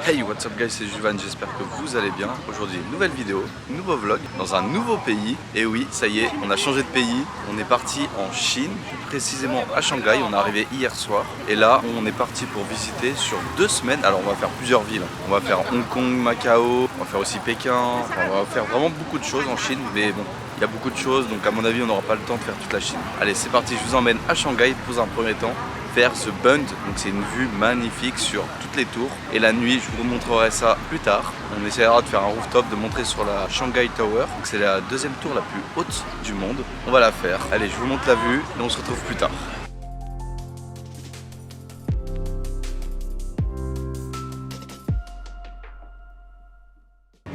Hey, what's up guys, c'est Juvan, j'espère que vous allez bien. Aujourd'hui, nouvelle vidéo, nouveau vlog, dans un nouveau pays. Et oui, ça y est, on a changé de pays. On est parti en Chine, plus précisément à Shanghai. On est arrivé hier soir. Et là, on est parti pour visiter sur 2 semaines. Alors, on va faire plusieurs villes. On va faire Hong Kong, Macao, on va faire aussi Pékin. Enfin, on va faire vraiment beaucoup de choses en Chine. Mais bon, il y a beaucoup de choses, donc à mon avis, on n'aura pas le temps de faire toute la Chine. Allez, c'est parti, je vous emmène à Shanghai pour un premier temps. Faire ce Bund, donc c'est une vue magnifique sur toutes les tours et la nuit je vous montrerai ça plus tard. On essaiera de faire un rooftop, de montrer sur la Shanghai Tower, donc c'est la deuxième tour la plus haute du monde. On va la faire, allez je vous montre la vue et on se retrouve plus tard.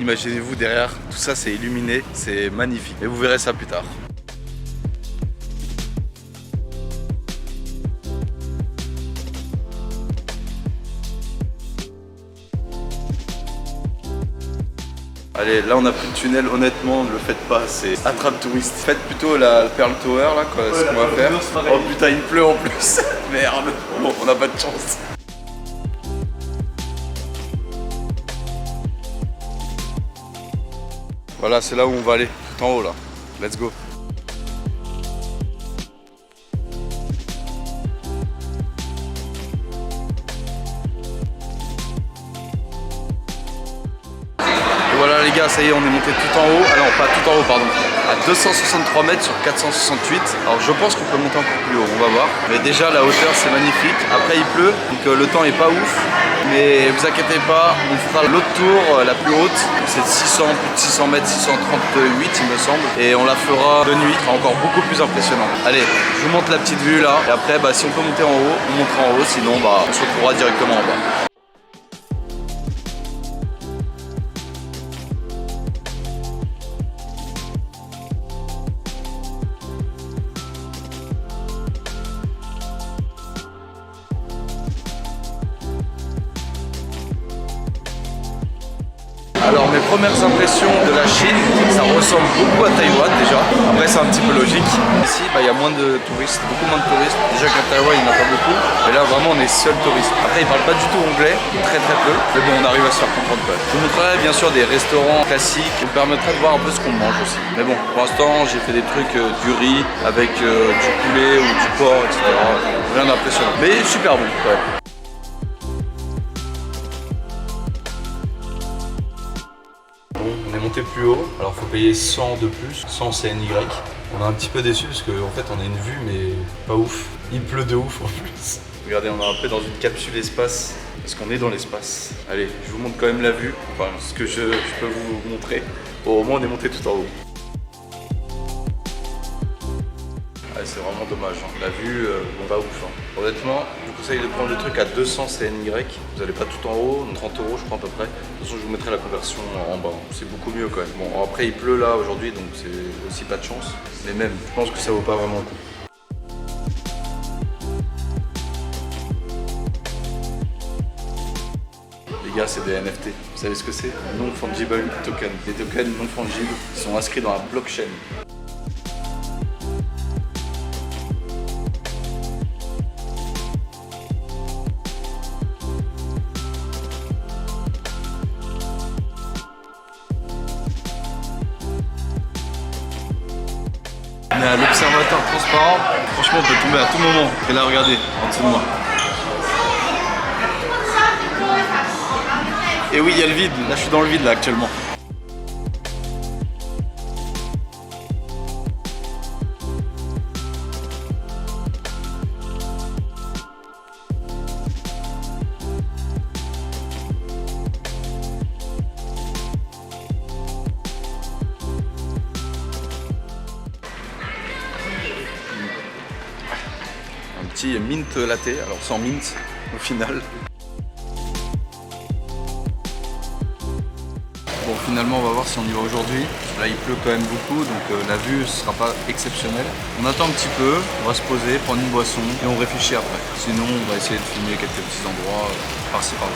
Imaginez-vous derrière, tout ça c'est illuminé, c'est magnifique et vous verrez ça plus tard. Allez, là on a pris le tunnel, honnêtement ne le faites pas, c'est attrape touriste. Faites plutôt la Pearl Tower là, quoi, ce qu'on va faire. Oh putain il pleut en plus, merde, bon on n'a pas de chance. Voilà, c'est là où on va aller, tout en haut là, let's go. Voilà les gars, ça y est, on est monté tout en haut, alors pas tout en haut pardon, à 263 mètres sur 468. Alors je pense qu'on peut monter un peu plus haut, on va voir. Mais déjà la hauteur c'est magnifique, après il pleut, donc le temps est pas ouf. Mais vous inquiétez pas, on fera l'autre tour, la plus haute, c'est de 600, plus de 600 mètres, 638 il me semble. Et on la fera de nuit, sera encore beaucoup plus impressionnant. Allez, je vous montre la petite vue là, et après si on peut monter en haut, on montera en haut, sinon on se retrouvera directement en bas. Alors mes premières impressions de la Chine, ça ressemble beaucoup à Taïwan déjà. Après c'est un petit peu logique. Ici il y a moins de touristes, beaucoup moins de touristes. Déjà qu'à Taïwan il n'y en a pas beaucoup. Mais là vraiment on est seul touriste. Après ils parlent pas du tout anglais, très peu. Mais bon on arrive à se faire comprendre quand même. Je vous montrerai bien sûr des restaurants classiques. Je vous permettrai de voir un peu ce qu'on mange aussi. Mais bon pour l'instant j'ai fait des trucs du riz avec du poulet ou du porc, etc. Rien d'impressionnant. Mais super bon quand même. On est monté plus haut, alors faut payer 100 de plus, 100 CNY. On est un petit peu déçu parce qu'en fait on a une vue mais pas ouf. Il pleut de ouf en plus. Regardez, on est un peu dans une capsule espace parce qu'on est dans l'espace. Allez, je vous montre quand même la vue, enfin ce que je peux vous montrer. Bon, au moins on est monté tout en haut. C'est vraiment dommage, hein. La vue, pas ouf. Hein. Honnêtement, je vous conseille de prendre le truc à 200 CNY. Vous n'allez pas tout en haut, 30 € je crois à peu près. De toute façon, je vous mettrai la conversion en bas. C'est beaucoup mieux quand même. Bon, après il pleut là aujourd'hui, donc c'est aussi pas de chance. Mais même, je pense que ça vaut pas vraiment le coup. Les gars, c'est des NFT. Vous savez ce que c'est? Non-fungible token. Des tokens non fungibles qui sont inscrits dans la blockchain. On est à l'observateur transparent, franchement on peut tomber à tout moment. Et là regardez, en dessous de moi. Et oui il y a le vide, là je suis dans le vide là actuellement. Petit mint latte, alors sans mint au final. Bon finalement on va voir si on y va aujourd'hui. Là il pleut quand même beaucoup donc la vue ne sera pas exceptionnelle. On attend un petit peu, on va se poser, prendre une boisson et on réfléchit après. Sinon on va essayer de filmer quelques petits endroits par-ci par-là.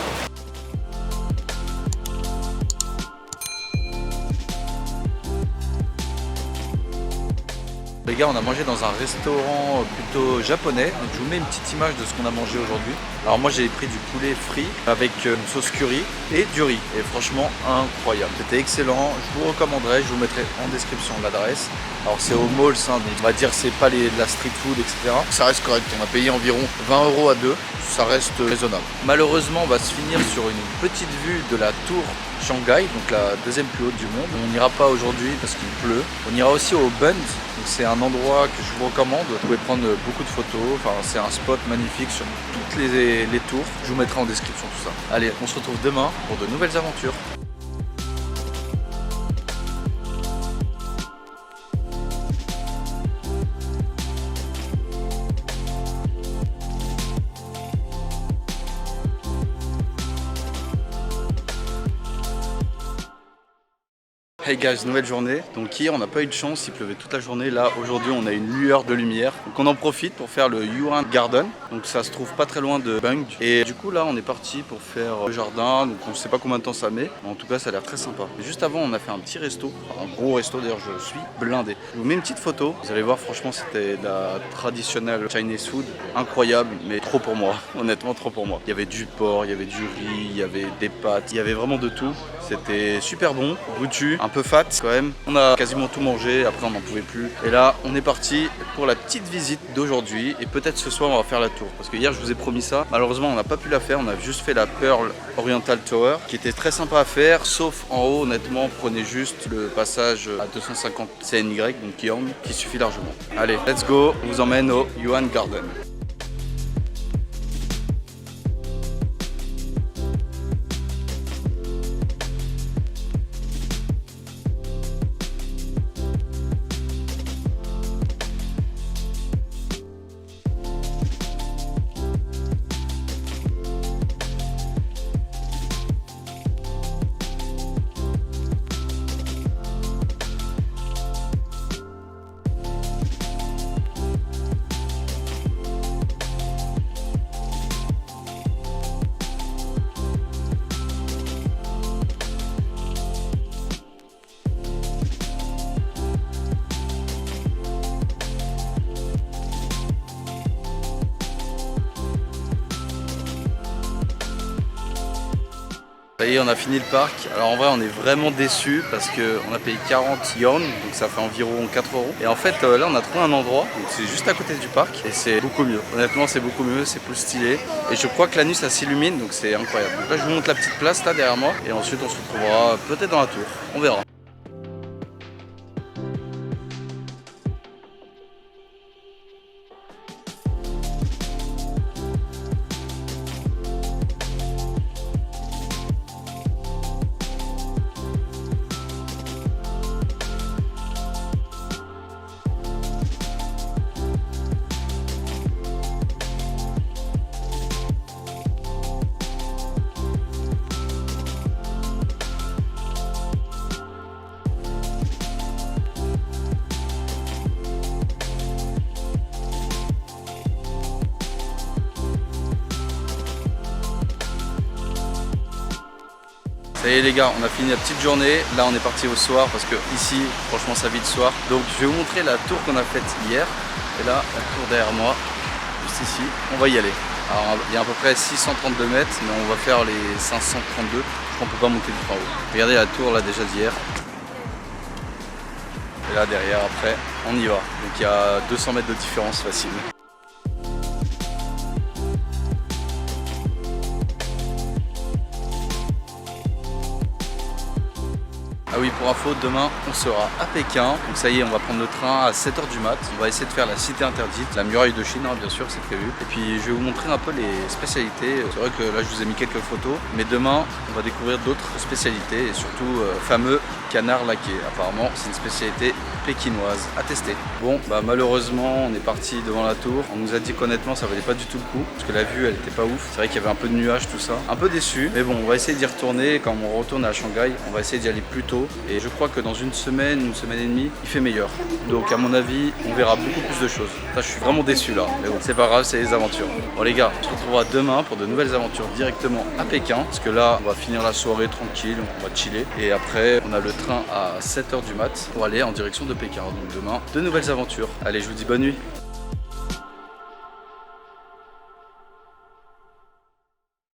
gars, on a mangé dans un restaurant plutôt japonais. Donc je vous mets une petite image de ce qu'on a mangé aujourd'hui. Alors moi j'ai pris du poulet frit avec une sauce curry et du riz. Et franchement incroyable. C'était excellent. Je vous recommanderais, je vous mettrai en description l'adresse. Alors c'est au Malls, hein, donc on va dire c'est pas de la street food, etc. Ça reste correct. On a payé environ 20 € à deux. Ça reste raisonnable. Malheureusement, on va se finir sur une petite vue de la tour Shanghai, donc la deuxième plus haute du monde. On n'ira pas aujourd'hui parce qu'il pleut. On ira aussi au Bund, donc c'est un endroit que je vous recommande. Vous pouvez prendre beaucoup de photos. Enfin, c'est un spot magnifique sur toutes les tours. Je vous mettrai en description tout ça. Allez, on se retrouve demain pour de nouvelles aventures. Hey guys, nouvelle journée. Donc hier on n'a pas eu de chance, il pleuvait toute la journée. Là aujourd'hui on a une lueur de lumière. Donc on en profite pour faire le Yuan Garden. Donc ça se trouve pas très loin de Bung. Et du coup là on est parti pour faire le jardin. Donc on sait pas combien de temps ça met. Mais en tout cas ça a l'air très sympa. Et juste avant on a fait un petit resto. Enfin, un gros resto d'ailleurs, je suis blindé. Je vous mets une petite photo. Vous allez voir, franchement c'était de la traditionnelle Chinese food. Incroyable, mais trop pour moi. Honnêtement trop pour moi. Il y avait du porc, il y avait du riz, il y avait des pâtes. Il y avait vraiment de tout. C'était super bon, goûtu, un peu fat quand même. On a quasiment tout mangé, après on n'en pouvait plus. Et là, on est parti pour la petite visite d'aujourd'hui. Et peut-être ce soir, on va faire la tour. Parce que hier, je vous ai promis ça. Malheureusement, on n'a pas pu la faire. On a juste fait la Pearl Oriental Tower, qui était très sympa à faire. Sauf en haut, honnêtement, prenez juste le passage à 250 CNY, donc Yang, qui suffit largement. Allez, let's go. On vous emmène au Yuan Garden. Ça y est, on a fini le parc. Alors en vrai, on est vraiment déçus parce qu'on a payé 40 yuan, donc ça fait environ 4 €. Et en fait, là, on a trouvé un endroit, donc c'est juste à côté du parc et c'est beaucoup mieux. Honnêtement, c'est beaucoup mieux, c'est plus stylé. Et je crois que la nuit, ça s'illumine, donc c'est incroyable. Donc là, je vous montre la petite place là derrière moi et ensuite, on se retrouvera peut-être dans la tour. On verra. Ça y est les gars, on a fini la petite journée. Là on est parti au soir parce que ici franchement ça vit le soir. Donc je vais vous montrer la tour qu'on a faite hier. Et là la tour derrière moi, juste ici, on va y aller. Alors il y a à peu près 632 mètres, mais on va faire les 532. Je crois qu'on peut pas monter du en haut. Regardez la tour là déjà d'hier. Et là derrière après, on y va. Donc il y a 200 mètres de différence facile. Ah oui, pour info, demain on sera à Pékin. Donc ça y est, on va prendre le train à 7 h du mat. On va essayer de faire la cité interdite, la muraille de Chine, hein, bien sûr, c'est prévu. Et puis je vais vous montrer un peu les spécialités. C'est vrai que là je vous ai mis quelques photos, mais demain on va découvrir d'autres spécialités et surtout fameux canard laqué. Apparemment c'est une spécialité pékinoise à tester. Bon, bah malheureusement on est parti devant la tour. On nous a dit qu'honnêtement ça valait pas du tout le coup parce que la vue elle était pas ouf. C'est vrai qu'il y avait un peu de nuages, tout ça. Un peu déçu, mais bon, on va essayer d'y retourner. Quand on retourne à Shanghai, on va essayer d'y aller plus tôt chaud et je crois que dans une semaine et demie, il fait meilleur. Donc à mon avis, on verra beaucoup plus de choses. Ça, je suis vraiment déçu là, mais bon, c'est pas grave, c'est les aventures. Bon les gars, on se retrouvera demain pour de nouvelles aventures directement à Pékin, parce que là, on va finir la soirée tranquille, on va chiller. Et après, on a le train à 7 h du mat pour aller en direction de Pékin. Donc demain, de nouvelles aventures. Allez, je vous dis bonne nuit.